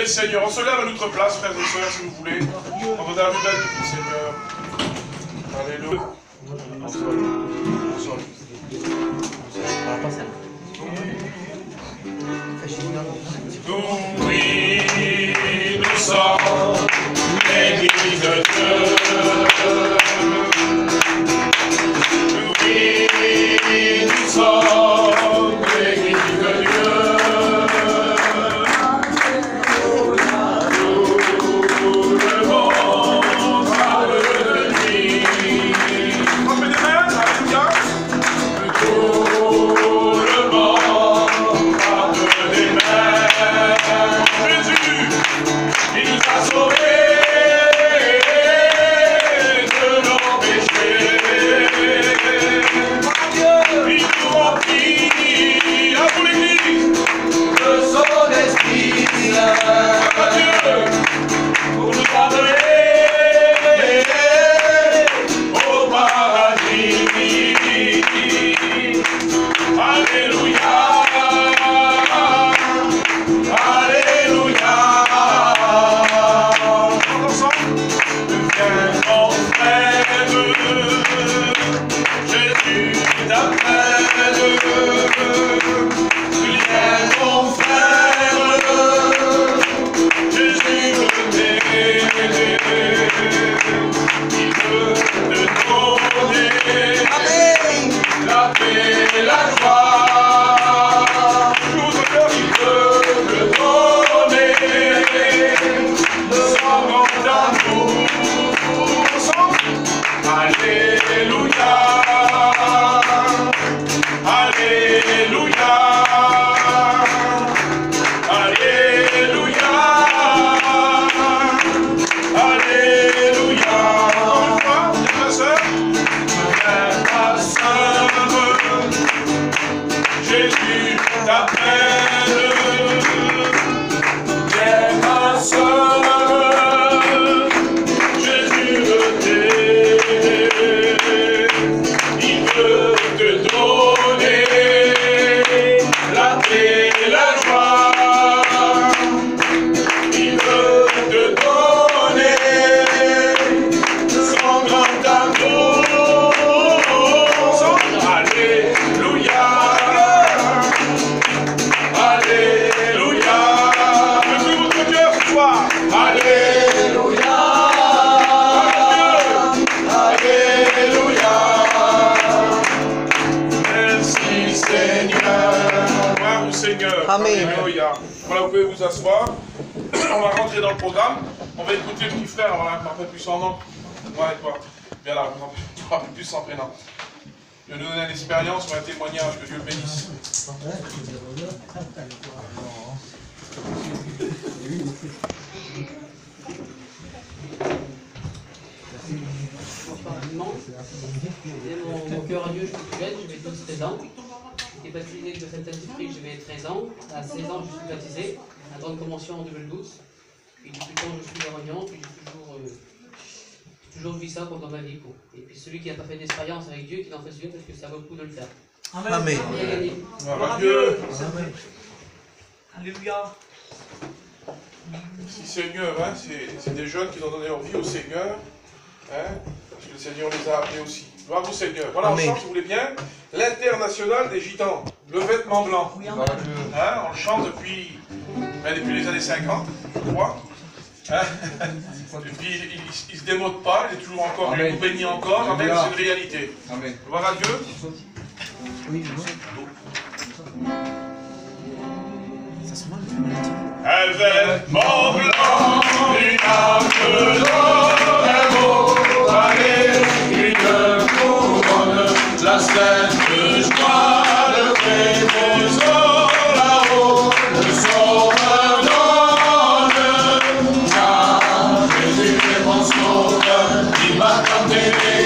Seigneur, on se lève à notre place, frères et sœurs, si vous voulez. On va dans le bel du Seigneur. Alléluia. Oui, nous sommes l'Église de Dieu. Oui, nous sommes l'Église de Dieu. Amen. Alléluia. Voilà, vous pouvez vous asseoir. On va rentrer dans le programme. On va écouter le petit frère. Voilà, je ne me rappelle plus son nom. Ouais, toi. Viens là, je ne me rappelle plus son prénom. de nous donner une expérience ou un témoignage. Que Dieu le bénisse. Mon cœur à Dieu, je suis tout jeune, j'avais 12-13 ans. J'ai été baptisé avec le Saint-Esprit, j'avais 13 ans. À 16 ans, je suis baptisé, à la Grande Convention en 2012. Et depuis quand je suis à Réunion, puis j'ai toujours vu ça pendant ma vie. Quoi. Et puis celui qui n'a pas fait d'expérience avec Dieu, qu'il en fasse une, parce que ça vaut le coup de le faire. Amen. Amen. Gloire à Dieu. Amen. Alléluia. Merci Seigneur, hein, c'est des jeunes qui ont donné leur vie au Seigneur, hein, parce que le Seigneur les a appelés aussi. Gloire au Seigneur. Voilà, on chante, si vous voulez bien, l'international des gitans, le vêtement blanc. Oui, amen. Hein, on le chante depuis les années 50, je crois. Hein. Et puis il ne se démode pas, il est toujours encore, il nous bénit encore, amen, c'est une réalité. Amen. Gloire à Dieu. Oui, Un vêtement blanc, une arme d'or, un mot pareil, une couronne, la sainte joie, le vrai trésor, là-haut, le sauveur donne. Car Jésus est mon sauveur, il m'a tant aimé,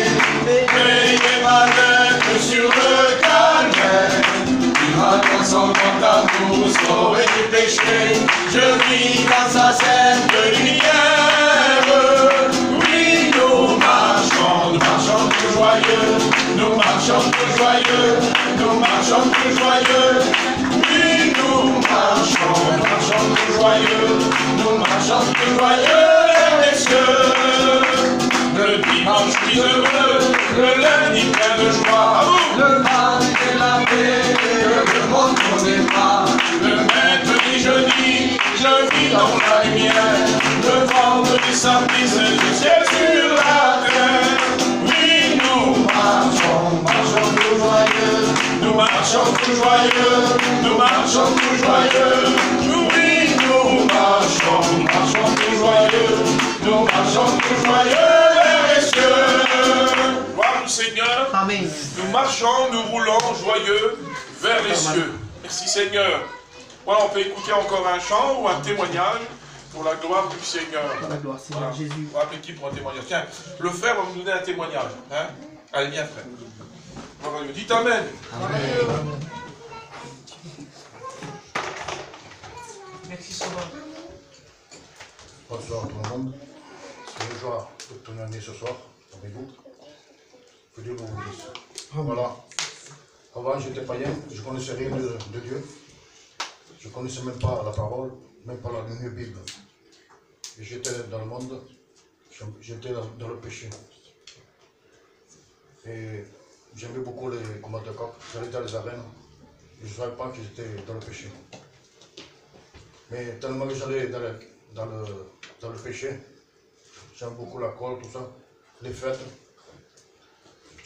payé ma dette sur le calvaire. Dans son grand amour, sauvé du péché, je vis dans sa sainte lumière. Oui, nous marchons tout joyeux, nous marchons tout joyeux, nous marchons tout joyeux. Oui, nous marchons tout joyeux, nous marchons tout joyeux, messieurs. Le dimanche plus heureux, le lundi plein de joie, le mardi de la paix, le monde ne connaît pas. Le mercredi, jeudi, je vis dans la lumière, le vendredi, samedi, c'est du ciel sur la terre. Oui, nous marchons tout joyeux, nous marchons tout joyeux, nous marchons tout joyeux. Oui, nous marchons tout joyeux, nous marchons tout joyeux. Gloire au Seigneur. Amen. Nous marchons, nous roulons joyeux vers les cieux. Merci Seigneur. Voilà, on peut écouter encore un chant ou un témoignage pour la gloire du Seigneur. Pour la gloire, Seigneur Voilà. Jésus. On va appeler qui pour un témoignage? Tiens, le frère va nous donner un témoignage. Hein? Allez, viens frère. Gloire à Dieu. Dites Amen. Amen. Merci, Sauveur. Bonsoir tout le monde. C'est une joie de témoigner ce soir avec vous. Que Dieu vous bénisse. Voilà. Avant, j'étais païen, je ne connaissais rien de Dieu. Je ne connaissais même pas la parole, même pas la Bible. Et j'étais dans le monde, j'étais dans le péché. Et j'aimais beaucoup les combats de coq. J'allais dans les arènes. Et je ne savais pas que j'étais dans le péché. Mais tellement que j'allais dans le péché, j'aime beaucoup l'alcool, tout ça, les fêtes.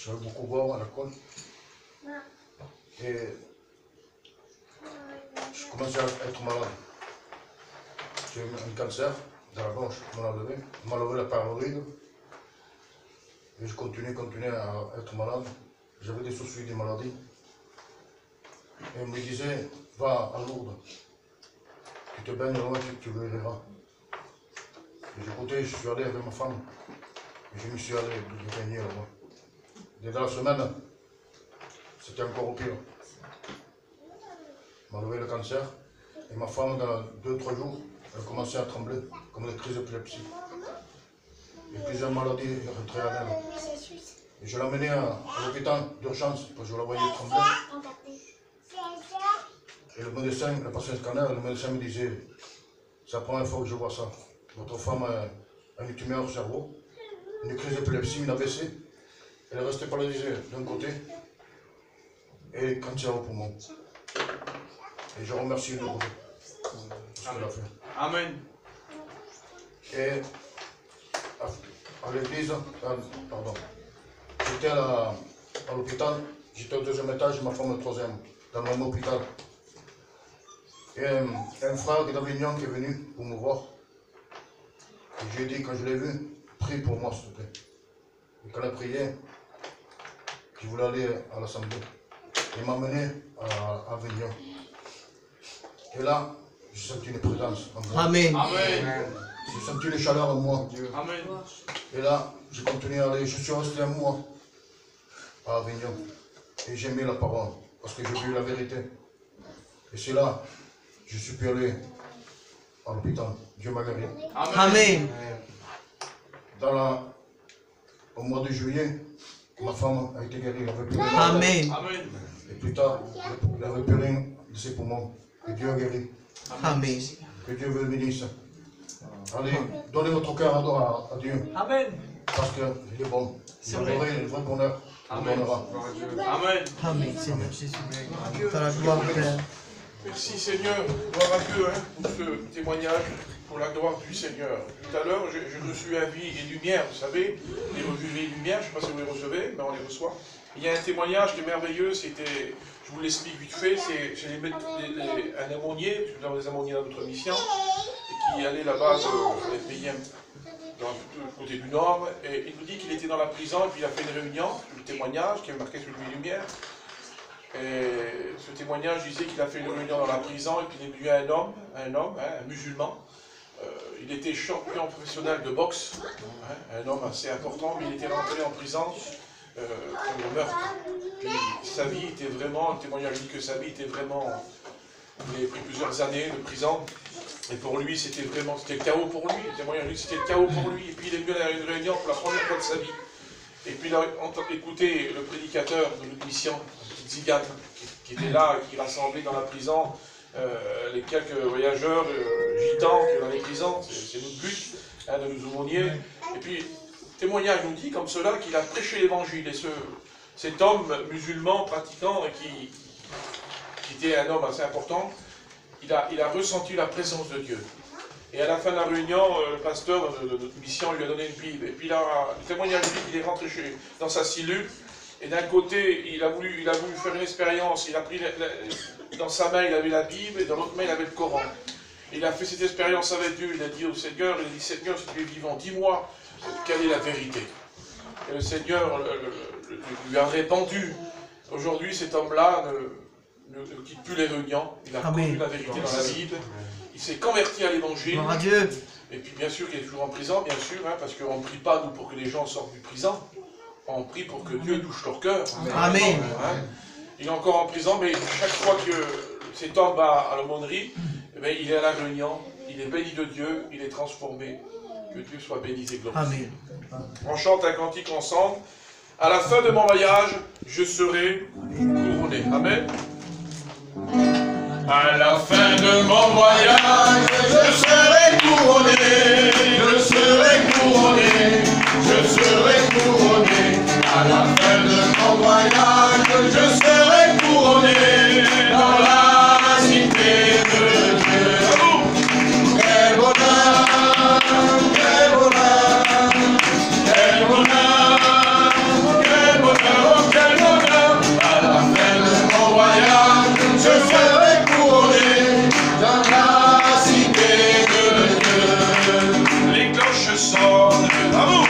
J'aime beaucoup boire l'alcool. Et je commençais à être malade. J'ai eu un cancer dans la gorge, on m'a levé la paranoïde. Et je continuais à être malade. J'avais des soucis, des maladies. Et on me disait, va à Lourdes. Tu te baignes loin, tu verras. Et j'écoutais, je suis allé avec ma femme. Et je me suis allé me baigner là-bas. Et dans la semaine, c'était encore au pire. On m'a levé le cancer. Et ma femme, dans 2-3 jours, elle a commencé à trembler, comme des crises d'épilepsie. Et plusieurs maladies rentraient en elle. Et je l'ai emmenée à l'hôpital d'urgence, parce que je la voyais trembler. Et le médecin, il a passé un scanner, et le médecin me disait, c'est la première fois que je vois ça. Votre femme a une tumeur au cerveau, une crise d'épilepsie, une AVC. Elle est restée paralysée d'un côté et cancer au poumon. Et je remercie le groupe pour ce qu'elle a fait. Amen. Et à l'église, pardon, j'étais à l'hôpital, j'étais au 2e étage et ma femme au 3e, dans le même hôpital. Et un frère d'Avignon qui est venu pour me voir. Et j'ai dit, quand je l'ai vu, prie pour moi s'il te plaît. Et quand elle a prié, Je voulais aller à l'Assemblée. Il m'a mené à Avignon. Et là, j'ai senti une présence en moi. Amen. Amen. J'ai senti une chaleur en moi. Amen. Et là, j'ai continué à aller. Je suis resté un mois à Avignon. Et j'ai aimé la parole. Parce que j'ai vu la vérité. Et c'est là, je suis pu aller à l'hôpital. Dieu m'a guéri. Amen. Au mois de juillet, ma femme a été guérie. Elle avait plus rien. Amen. Amen. Et plus tard, elle n'avait plus rien de ses poumons. Et Dieu a guéri. Amen. Que Dieu vous bénisse. Allez, donnez votre cœur à Dieu. Amen. Parce qu'il est bon. C'est Vous vrai. aurez le vrai bonheur. Vous Amen. donnera. Amen. Amen. Seigneur Jésus. Dans la gloire, Père. Merci Seigneur, gloire à Dieu pour ce témoignage, pour la gloire du Seigneur. Tout à l'heure, j'ai reçu un vie et lumière, vous savez, les revues vie et lumière, je ne sais pas si vous les recevez, mais on les reçoit. Il y a un témoignage qui est merveilleux, c'était, je vous l'explique vite fait, c'est un aumônier, parce que nous avons des aumôniers dans notre mission, et qui allait là-bas dans les pays dans le côté du Nord, et il nous dit qu'il était dans la prison, et puis il a fait une réunion, le témoignage qui est marqué sur le vie et lumière. Et ce témoignage disait qu'il a fait une réunion dans la prison et puis il est venu un musulman. Il était champion professionnel de boxe, un homme assez important, mais il était rentré en prison pour le meurtre. Puis sa vie était vraiment, le témoignage dit que sa vie était vraiment, il avait pris plusieurs années de prison. Et pour lui, c'était le chaos pour lui. Le témoignage dit que c'était le chaos pour lui. Et puis il est venu à une réunion pour la première fois de sa vie. Et puis il a écouté le prédicateur de notre mission, Zigane, qui était là, qui rassemblait dans la prison les quelques voyageurs gitans qui sont dans les prisons, c'est notre but, de nous aumôniers. Et puis, le témoignage nous dit comme cela qu'il a prêché l'évangile. Et cet homme musulman pratiquant, qui était un homme assez important, il a ressenti la présence de Dieu. Et à la fin de la réunion, le pasteur de notre mission lui a donné une Bible. Et puis là, le témoignage dit qu'il est rentré dans sa cellule. Et d'un côté, il a voulu faire une expérience. Il a pris dans sa main, il avait la Bible, et dans l'autre main, il avait le Coran. Il a fait cette expérience avec Dieu. Il a dit au Seigneur, Seigneur, si tu es vivant, dis-moi quelle est la vérité. Et le Seigneur lui a répondu. Aujourd'hui, cet homme-là ne quitte plus les réunions. Il a connu la vérité dans la Bible. Il s'est converti à l'évangile. Gloire à Dieu. Et puis bien sûr, il est toujours en prison, bien sûr, parce qu'on ne prie pas, nous, pour que les gens sortent du prison. On prie pour que Dieu touche leur cœur. Amen. Il est encore en prison, mais chaque fois que cet homme va à l'aumônerie, il est à la réunion, il est béni de Dieu, il est transformé. Que Dieu soit béni et glorifié. Amen. On chante un cantique ensemble. À la fin de mon voyage, je serai couronné. Amen. À la fin de mon voyage, je serai couronné, je serai couronné, je serai couronné. À la fin de mon voyage, je serai couronné dans la cité de Dieu. Quel bonheur, quel bonheur, quel bonheur, quel bonheur, oh quel bonheur. À la fin de mon voyage, je serai dans la cité de Dieu. Les cloches sonnent, bravo.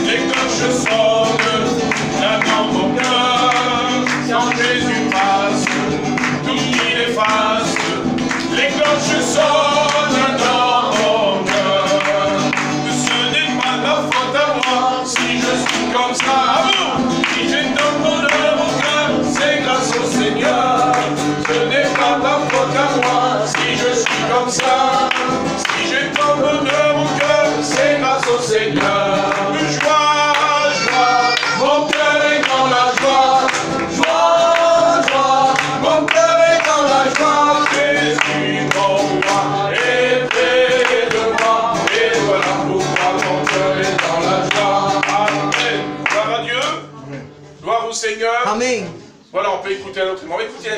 Les cloches sonnent, là dans mon cœur. Quand Jésus passe, tout il efface. Les cloches sonnent dans mon cœur. Ce n'est pas ma faute à moi, si je suis comme ça. Si j'ai tant de bonheur au cœur, c'est grâce au Seigneur. Ce n'est pas ma faute à moi, si je suis comme ça. Si j'ai tant de bonheur au cœur, c'est grâce au Seigneur. Joie, joie, mon cœur est dans la joie. Joie, joie, mon cœur est dans la joie. Jésus, mon roi, est près de moi. Et voilà pourquoi mon cœur est dans la joie. Amen. Gloire à Dieu. Gloire au Seigneur. Amen. Voilà, on peut écouter un autre. On va écouter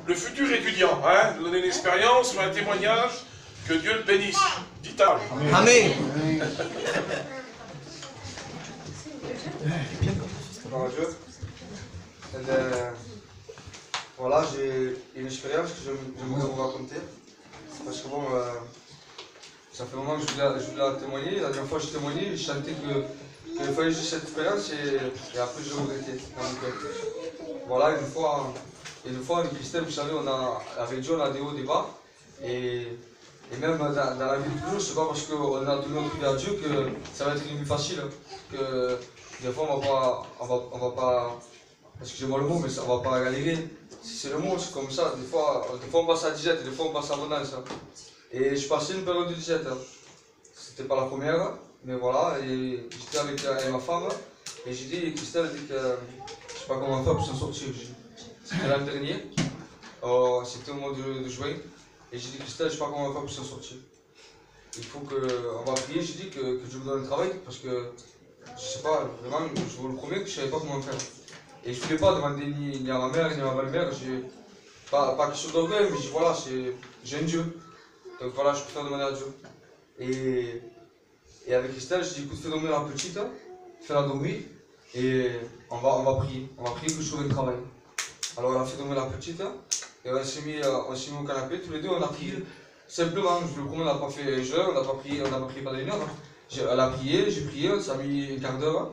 le futur étudiant, nous donner une expérience ou un témoignage. Que Dieu le bénisse. Dites-le. Amen. Gloire à Dieu. Voilà, j'ai une expérience que je voulais vous raconter. Parce que bon, ça fait un moment que je voulais la témoigner. La dernière fois que j'ai témoigné, je sentais que qu'il fallait juste cette expérience et après je regrettais. Donc, voilà, une fois avec Christelle, vous savez, avec Dieu, on a des hauts, des bas. Et même dans la vie de tous les jours, c'est pas parce qu'on a donné notre vie à Dieu que ça va être une vie facile. Que des fois, on va pas, excusez-moi le mot, mais on va pas galérer. C'est le mot, c'est comme ça. Des fois, on passe à disette, des fois, on passe à abondance. Et je passais une période de disette. C'était pas la première, mais voilà. Et j'étais avec ma femme. Et j'ai dit, Christelle a dit que je sais pas comment faire pour s'en sortir. C'était l'an dernier. C'était au mois de juin. Et j'ai dit, Christelle, je sais pas comment faire pour s'en sortir. Il faut qu'on va prier. J'ai dit que Dieu me donne le travail parce que je sais pas, vraiment, je vous le promets que je savais pas comment faire. Et je voulais pas demander ni à ma mère ni à ma belle-mère. Pas quelque chose d'orgueil, mais voilà, j'ai un Dieu. Donc voilà, je préfère demander à Dieu. Et avec Christelle, je dis, écoute, fais dormir la petite, fais-la dormir. Et on va prier. On va prier que je trouve un travail. Alors on a fait dormir la petite. Et on s'est mis au canapé, tous les deux, on a prié. Simplement, je vous le promets, on n'a pas fait jeûne, on n'a pas prié pendant une heure. Elle a prié, j'ai prié, ça a mis un quart d'heure.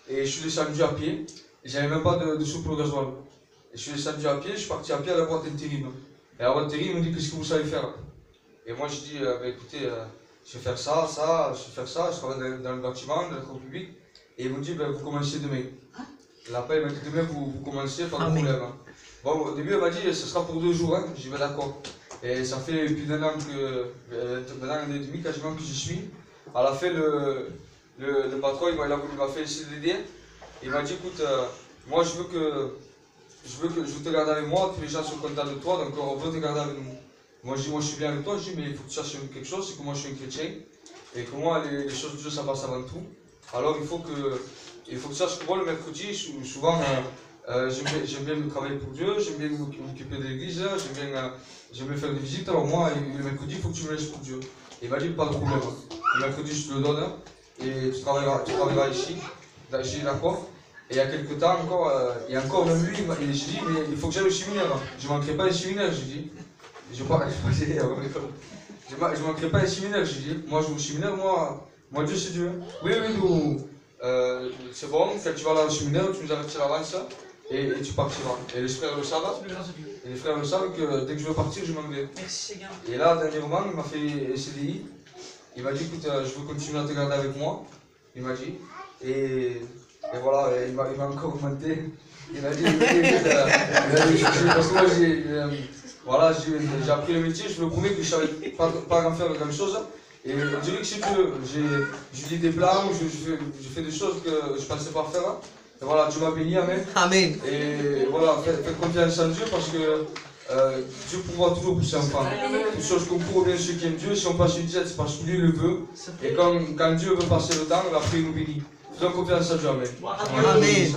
Et je suis descendu à pied. Et j'avais même pas de sous pour le gasoil. Et je suis descendu à pied, je suis parti à pied à la boîte intérim. Et la boîte intérim me dit, qu'est-ce que vous savez faire? Et moi je dis, écoutez, je vais faire ça, je travaille dans le bâtiment, dans le travaux public. Et ils m'ont dit, vous commencez demain. L'appel m'a dit, demain vous commencez, pas de problème. Bon, au début elle m'a dit, ce sera pour 2 jours, hein. J'y vais d'accord. Et ça fait plus d'un an et demi quasiment que j'y suis. À la fin, le patron il m'a fait essayer de l'aider. Il m'a dit, écoute, moi je veux te garder avec moi, tous les gens sont contents de toi, donc on veut te garder avec nous. Moi je dis, moi je suis bien avec toi, je dis, mais il faut que tu saches quelque chose, c'est que moi je suis un chrétien, et que moi les choses de Dieu ça passe avant tout. Alors il faut que tu saches que moi le mercredi, souvent j'aime bien me travailler pour Dieu, j'aime bien m'occuper de l'église, j'aime bien faire des visites, alors moi le mercredi il faut que tu me laisses pour Dieu. Et il m'a dit, pas de problème, le mercredi je te le donne, et tu travailleras ici. J'ai dit d'accord. Et il y a quelques temps encore, et encore même lui, j'ai dit, mais il faut que j'aille au séminaire. Je ne manquerai pas les séminaires, j'ai dit. Je ne manquerai pas les séminaires, j'ai dit. Moi je vais au séminaire, moi Dieu c'est Dieu. Oui, c'est bon, quand tu vas là au séminaire, tu nous arrêtes à l'avance et tu partiras. Et les frères le savent, que dès que je veux partir, je m'en vais. Merci Seigneur. Et là, dernièrement, il m'a fait un CDI. Il m'a dit, écoute, je veux continuer à te garder avec moi. Il m'a dit. Et voilà, il m'a encore augmenté. Il m'a dit, parce que moi j'ai appris le métier, je me promets que je ne savais pas faire grand chose. Et on dirait que c'est Dieu. Je lis des plans, je fais des choses que je ne pensais pas faire. Et voilà, Dieu m'a béni, amen. Amen. Et voilà, faites confiance en Dieu parce que Dieu pourra toujours pour ses enfants. Toutes choses concourent bien ceux qui aiment Dieu. Si on passe une diète, c'est parce que lui le veut. Et quand Dieu veut passer le temps, après il nous bénit. Faisons confiance à Dieu, amen. Amen.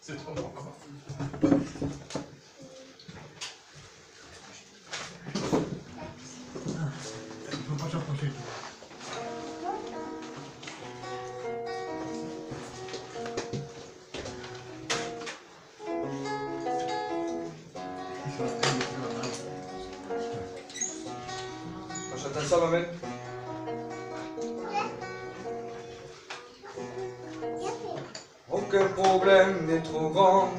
C'est trop bon. On chante ensemble, amen. Aucun problème n'est trop grand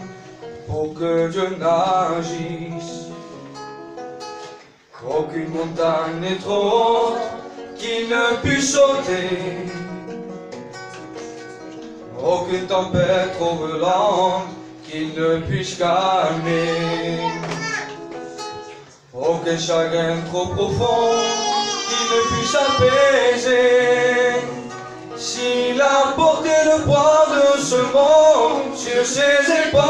pour que Dieu n'agisse. Aucune montagne n'est trop haute qui ne puisse sauter. Aucune tempête trop violente qui ne puisse calmer. Aucun chagrin trop profond qui ne puisse apaiser. S'il a porté le poids de ce monde sur ses épaules,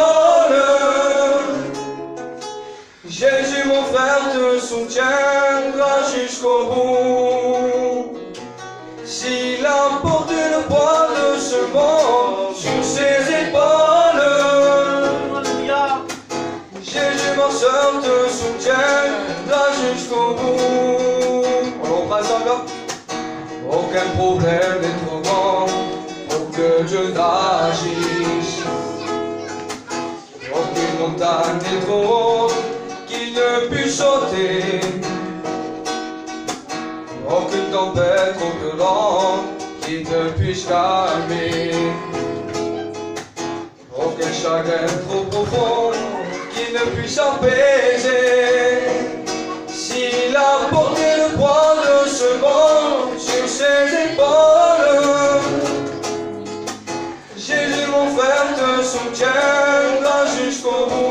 Jésus mon frère te soutiendra jusqu'au bout. S'il a porté le poids de ce monde sur ses épaules, Jésus mon soeur te soutiendra jusqu'au bout. On passe encore. Aucun problème n'est trop grand pour que Dieu n'agisse. Aucune montagne n'est trop haute qu'il ne puisse sauter. tempêtes trop violentes qui ne puissent calmer. Aucun chagrin trop profond qui ne puisse apaiser. S'il a porté le poids de ce monde sur ses épaules, Jésus mon frère te soutiendra jusqu'au bout.